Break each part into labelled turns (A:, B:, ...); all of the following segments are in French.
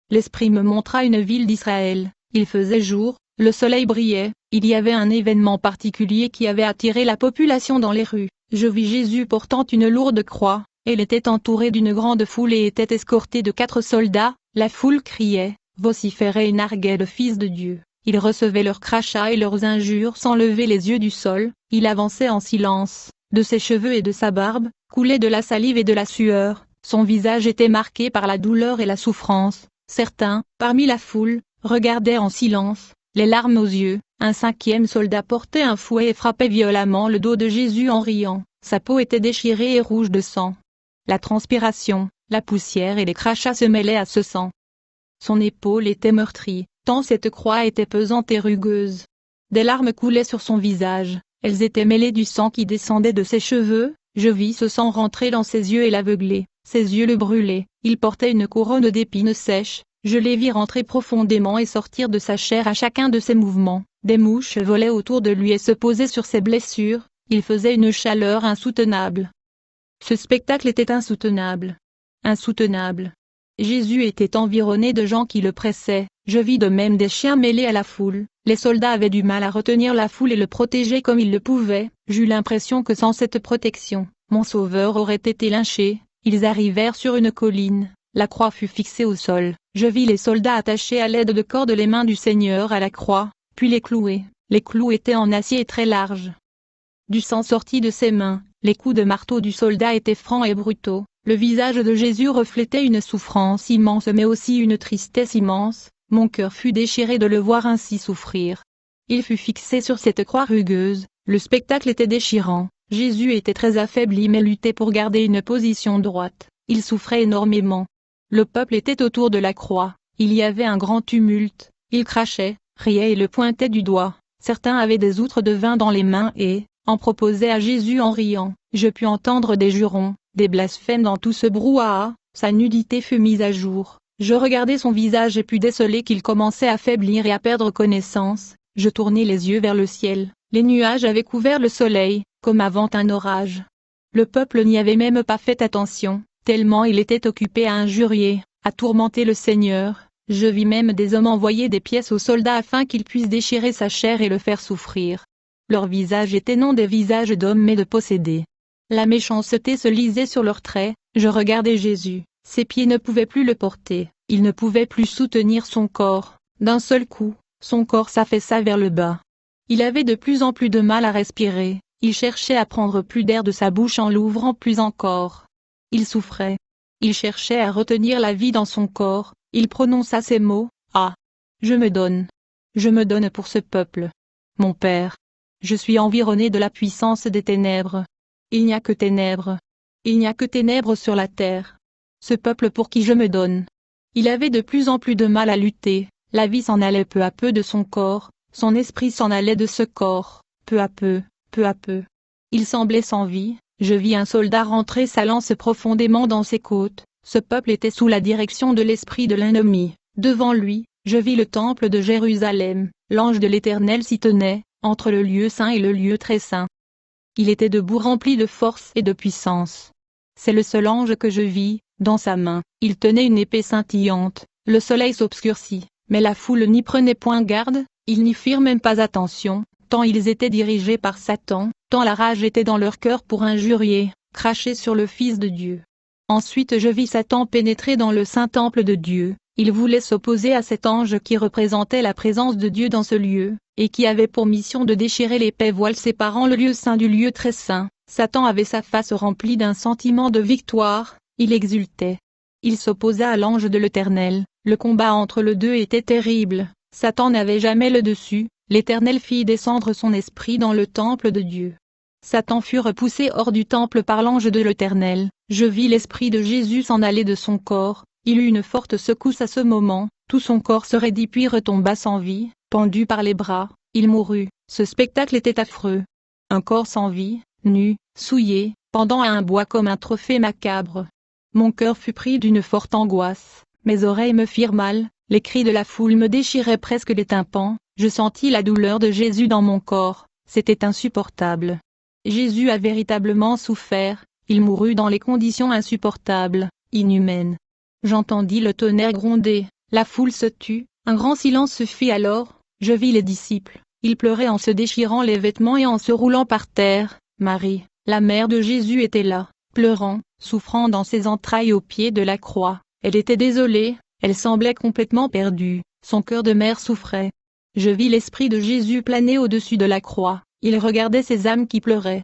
A: l'Esprit me montra une ville d'Israël, il faisait jour, le soleil brillait, il y avait un événement particulier qui avait attiré la population dans les rues. Je vis Jésus portant une lourde croix, elle était entourée d'une grande foule et était escortée de 4 soldats, la foule criait, vociférait et narguait le Fils de Dieu. Il recevait leurs crachats et leurs injures sans lever les yeux du sol, il avançait en silence, de ses cheveux et de sa barbe, coulait de la salive et de la sueur, son visage était marqué par la douleur et la souffrance. Certains, parmi la foule, regardaient en silence, les larmes aux yeux. Un 5e soldat portait un fouet et frappait violemment le dos de Jésus en riant, sa peau était déchirée et rouge de sang. La transpiration, la poussière et les crachats se mêlaient à ce sang. Son épaule était meurtrie, tant cette croix était pesante et rugueuse. Des larmes coulaient sur son visage, elles étaient mêlées du sang qui descendait de ses cheveux, je vis ce sang rentrer dans ses yeux et l'aveugler, ses yeux le brûlaient, il portait une couronne d'épines sèches, je les vis rentrer profondément et sortir de sa chair à chacun de ses mouvements. Des mouches volaient autour de lui et se posaient sur ses blessures, il faisait une chaleur insoutenable. Ce spectacle était insoutenable. Insoutenable. Jésus était environné de gens qui le pressaient, je vis de même des chiens mêlés à la foule, les soldats avaient du mal à retenir la foule et le protéger comme ils le pouvaient, j'eus l'impression que sans cette protection, mon sauveur aurait été lynché. Ils arrivèrent sur une colline, la croix fut fixée au sol, je vis les soldats attacher à l'aide de cordes les mains du Seigneur à la croix, puis les clouer. Les clous étaient en acier et très larges. Du sang sortit de ses mains, les coups de marteau du soldat étaient francs et brutaux, le visage de Jésus reflétait une souffrance immense mais aussi une tristesse immense, mon cœur fut déchiré de le voir ainsi souffrir. Il fut fixé sur cette croix rugueuse, le spectacle était déchirant, Jésus était très affaibli mais luttait pour garder une position droite, il souffrait énormément. Le peuple était autour de la croix, il y avait un grand tumulte, il crachait, riait et le pointait du doigt, certains avaient des outres de vin dans les mains et, en proposaient à Jésus en riant, je pus entendre des jurons, des blasphèmes dans tout ce brouhaha, sa nudité fut mise à jour, je regardai son visage et pus déceler qu'il commençait à faiblir et à perdre connaissance, je tournai les yeux vers le ciel, les nuages avaient couvert le soleil, comme avant un orage. Le peuple n'y avait même pas fait attention, tellement il était occupé à injurier, à tourmenter le Seigneur. Je vis même des hommes envoyer des pièces aux soldats afin qu'ils puissent déchirer sa chair et le faire souffrir. Leurs visages étaient non des visages d'hommes mais de possédés. La méchanceté se lisait sur leurs traits, je regardais Jésus, ses pieds ne pouvaient plus le porter, il ne pouvait plus soutenir son corps, d'un seul coup, son corps s'affaissa vers le bas. Il avait de plus en plus de mal à respirer, il cherchait à prendre plus d'air de sa bouche en l'ouvrant plus encore. Il souffrait. Il cherchait à retenir la vie dans son corps. Il prononça ces mots, « Ah! Je me donne pour ce peuple. Mon Père. Je suis environné de la puissance des ténèbres. Il n'y a que ténèbres. Il n'y a que ténèbres sur la terre. Ce peuple pour qui je me donne. » Il avait de plus en plus de mal à lutter, la vie s'en allait peu à peu de son corps, son esprit s'en allait de ce corps, peu à peu, peu à peu. Il semblait sans vie, je vis un soldat rentrer sa lance profondément dans ses côtes. Ce peuple était sous la direction de l'esprit de l'ennemi. Devant lui, je vis le temple de Jérusalem, l'ange de l'Éternel s'y tenait, entre le lieu saint et le lieu très saint. Il était debout rempli de force et de puissance. C'est le seul ange que je vis, dans sa main, il tenait une épée scintillante, le soleil s'obscurcit, mais la foule n'y prenait point garde, ils n'y firent même pas attention, tant ils étaient dirigés par Satan, tant la rage était dans leur cœur pour injurier, cracher sur le Fils de Dieu. Ensuite je vis Satan pénétrer dans le saint temple de Dieu, il voulait s'opposer à cet ange qui représentait la présence de Dieu dans ce lieu, et qui avait pour mission de déchirer l'épais voile séparant le lieu saint du lieu très saint. Satan avait sa face remplie d'un sentiment de victoire, il exultait. Il s'opposa à l'ange de l'Éternel, le combat entre les deux était terrible, Satan n'avait jamais le dessus, l'Éternel fit descendre son esprit dans le temple de Dieu. Satan fut repoussé hors du temple par l'ange de l'Éternel, je vis l'esprit de Jésus s'en aller de son corps, il eut une forte secousse à ce moment, tout son corps se raidit puis retomba sans vie, pendu par les bras, il mourut, ce spectacle était affreux. Un corps sans vie, nu, souillé, pendant à un bois comme un trophée macabre. Mon cœur fut pris d'une forte angoisse, mes oreilles me firent mal, les cris de la foule me déchiraient presque les tympans, je sentis la douleur de Jésus dans mon corps, c'était insupportable. Jésus a véritablement souffert, il mourut dans les conditions insupportables, inhumaines. J'entendis le tonnerre gronder, La foule se tut, un grand silence se fit alors, je vis les disciples, ils pleuraient en se déchirant les vêtements et en se roulant par terre. Marie, la mère de Jésus était là, pleurant, souffrant dans ses entrailles au pied de la croix. Elle était désolée, elle semblait complètement perdue, son cœur de mère souffrait. Je vis l'esprit de Jésus planer au-dessus de la croix, il regardait ces âmes qui pleuraient.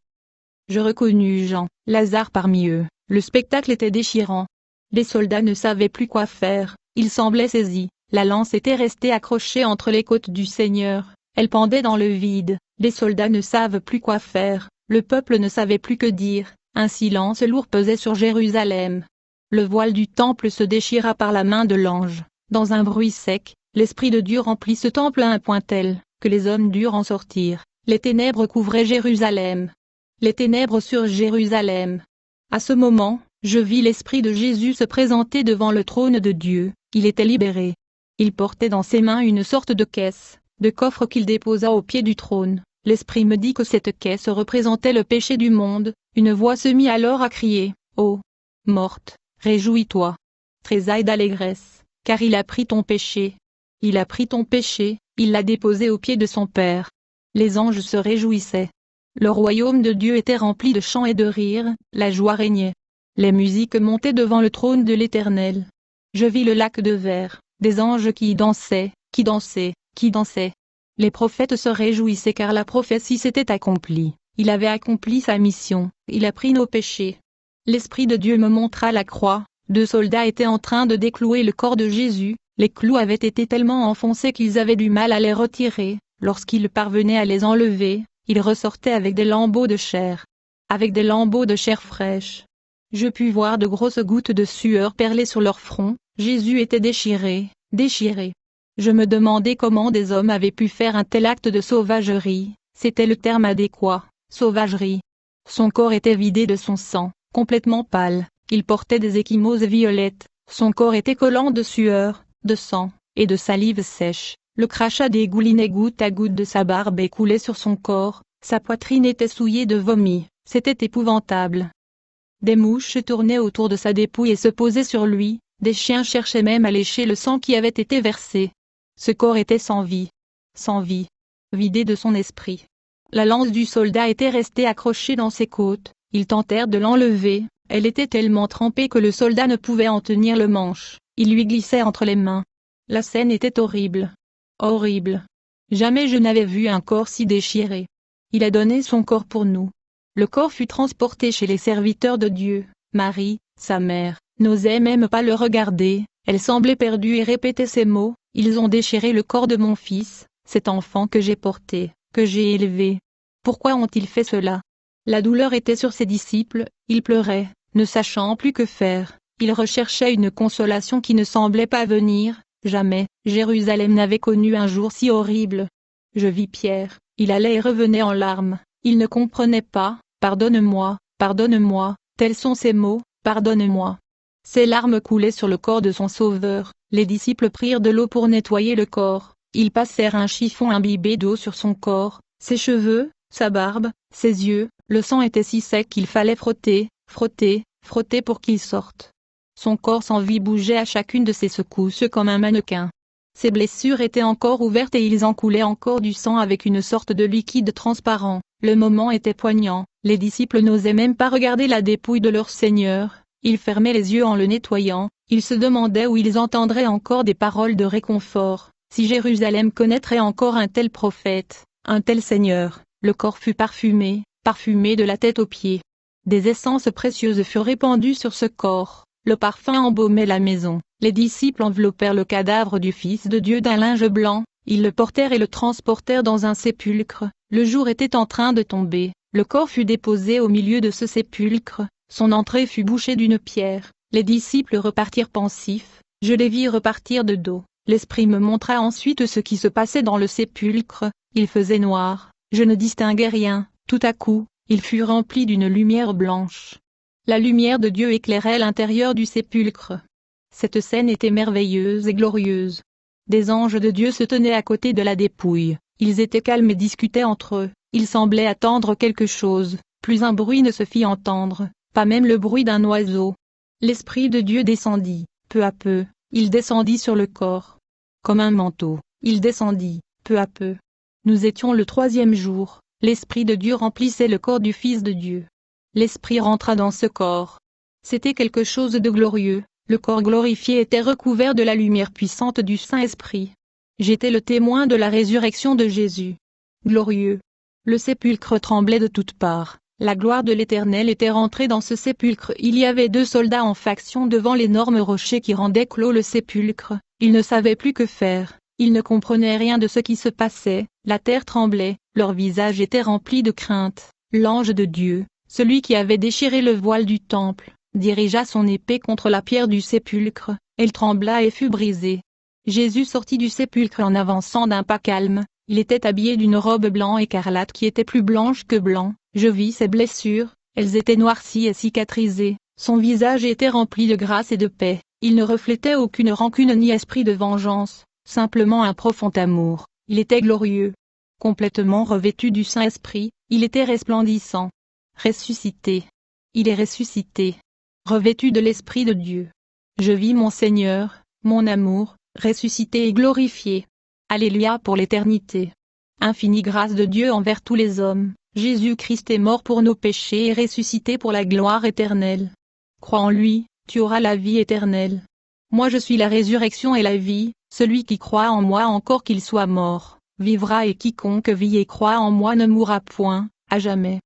A: Je reconnus Jean, Lazare parmi eux, le spectacle était déchirant. Les soldats ne savaient plus quoi faire, ils semblaient saisis, la lance était restée accrochée entre les côtes du Seigneur, elle pendait dans le vide, les soldats ne savent plus quoi faire, le peuple ne savait plus que dire, un silence lourd pesait sur Jérusalem. Le voile du temple se déchira par la main de l'ange, dans un bruit sec, l'Esprit de Dieu remplit ce temple à un point tel, que les hommes durent en sortir, les ténèbres couvraient Jérusalem. Les ténèbres sur Jérusalem. À ce moment, je vis l'Esprit de Jésus se présenter devant le trône de Dieu, il était libéré. Il portait dans ses mains une sorte de caisse, de coffre qu'il déposa au pied du trône. L'Esprit me dit que cette caisse représentait le péché du monde, une voix se mit alors à crier, « Ô morte, réjouis-toi, tressaille d'allégresse, car il a pris ton péché. Il a pris ton péché, il l'a déposé au pied de son Père. » Les anges se réjouissaient. Le royaume de Dieu était rempli de chants et de rires, la joie régnait. Les musiques montaient devant le trône de l'Éternel. Je vis le lac de verre, des anges qui dansaient, qui dansaient, qui dansaient. Les prophètes se réjouissaient car la prophétie s'était accomplie, il avait accompli sa mission, il a pris nos péchés. L'Esprit de Dieu me montra la croix, 2 soldats étaient en train de déclouer le corps de Jésus, les clous avaient été tellement enfoncés qu'ils avaient du mal à les retirer, lorsqu'ils parvenaient à les enlever, ils ressortaient avec des lambeaux de chair. Avec des lambeaux de chair fraîche. Je pus voir de grosses gouttes de sueur perler sur leur front, Jésus était déchiré, déchiré. Je me demandais comment des hommes avaient pu faire un tel acte de sauvagerie, c'était le terme adéquat, sauvagerie. Son corps était vidé de son sang, complètement pâle, il portait des ecchymoses violettes, son corps était collant de sueur, de sang, et de salive sèche, le crachat dégoulinait goutte à goutte de sa barbe et coulait sur son corps, sa poitrine était souillée de vomi, c'était épouvantable. Des mouches tournaient autour de sa dépouille et se posaient sur lui, des chiens cherchaient même à lécher le sang qui avait été versé. Ce corps était sans vie, vidé de son esprit. La lance du soldat était restée accrochée dans ses côtes, ils tentèrent de l'enlever, elle était tellement trempée que le soldat ne pouvait en tenir le manche, il lui glissait entre les mains. La scène était horrible. Horrible. Jamais je n'avais vu un corps si déchiré. Il a donné son corps pour nous. Le corps fut transporté chez les serviteurs de Dieu. Marie, sa mère, n'osait même pas le regarder, elle semblait perdue et répétait ces mots, « Ils ont déchiré le corps de mon fils, cet enfant que j'ai porté, que j'ai élevé. Pourquoi ont-ils fait cela ?» La douleur était sur ses disciples, ils pleuraient, ne sachant plus que faire, ils recherchaient une consolation qui ne semblait pas venir, jamais, Jérusalem n'avait connu un jour si horrible. Je vis Pierre, il allait et revenait en larmes, il ne comprenait pas, « Pardonne-moi, pardonne-moi », tels sont ces mots, « Pardonne-moi ». Ses larmes coulaient sur le corps de son Sauveur, les disciples prirent de l'eau pour nettoyer le corps, ils passèrent un chiffon imbibé d'eau sur son corps, ses cheveux, sa barbe, ses yeux, le sang était si sec qu'il fallait frotter, frotter, frotter pour qu'il sorte. Son corps sans vie bougeait à chacune de ses secousses comme un mannequin. Ses blessures étaient encore ouvertes et ils en coulaient encore du sang avec une sorte de liquide transparent. Le moment était poignant, les disciples n'osaient même pas regarder la dépouille de leur Seigneur, ils fermaient les yeux en le nettoyant, ils se demandaient où ils entendraient encore des paroles de réconfort, si Jérusalem connaîtrait encore un tel prophète, un tel Seigneur. Le corps fut parfumé, parfumé de la tête aux pieds. Des essences précieuses furent répandues sur ce corps, le parfum embaumait la maison, les disciples enveloppèrent le cadavre du Fils de Dieu d'un linge blanc, ils le portèrent et le transportèrent dans un sépulcre, le jour était en train de tomber, le corps fut déposé au milieu de ce sépulcre, son entrée fut bouchée d'une pierre, les disciples repartirent pensifs, je les vis repartir de dos, l'Esprit me montra ensuite ce qui se passait dans le sépulcre, il faisait noir. Je ne distinguais rien, tout à coup, il fut rempli d'une lumière blanche. La lumière de Dieu éclairait l'intérieur du sépulcre. Cette scène était merveilleuse et glorieuse. Des anges de Dieu se tenaient à côté de la dépouille, ils étaient calmes et discutaient entre eux, ils semblaient attendre quelque chose, plus un bruit ne se fit entendre, pas même le bruit d'un oiseau. L'Esprit de Dieu descendit, peu à peu, il descendit sur le corps. Comme un manteau, il descendit, peu à peu. Nous étions le 3e jour, l'Esprit de Dieu remplissait le corps du Fils de Dieu. L'Esprit rentra dans ce corps. C'était quelque chose de glorieux, le corps glorifié était recouvert de la lumière puissante du Saint-Esprit. J'étais le témoin de la résurrection de Jésus. Glorieux. Le sépulcre tremblait de toutes parts, la gloire de l'Éternel était rentrée dans ce sépulcre. Il y avait 2 soldats en faction devant l'énorme rocher qui rendait clos le sépulcre, ils ne savaient plus que faire, ils ne comprenaient rien de ce qui se passait, la terre tremblait, leurs visages étaient remplis de crainte. L'ange de Dieu, celui qui avait déchiré le voile du temple, dirigea son épée contre la pierre du sépulcre, elle trembla et fut brisée. Jésus sortit du sépulcre en avançant d'un pas calme, il était habillé d'une robe blanc écarlate qui était plus blanche que blanc, je vis ses blessures, elles étaient noircies et cicatrisées, son visage était rempli de grâce et de paix, il ne reflétait aucune rancune ni esprit de vengeance, simplement un profond amour, il était glorieux. Complètement revêtu du Saint-Esprit, il était resplendissant. Ressuscité. Il est ressuscité. Revêtu de l'Esprit de Dieu. Je vis mon Seigneur, mon amour, ressuscité et glorifié. Alléluia pour l'éternité. Infinie grâce de Dieu envers tous les hommes, Jésus-Christ est mort pour nos péchés et ressuscité pour la gloire éternelle. Crois en lui, tu auras la vie éternelle. Moi je suis la résurrection et la vie, celui qui croit en moi encore qu'il soit mort, vivra et quiconque vit et croit en moi ne mourra point, à jamais.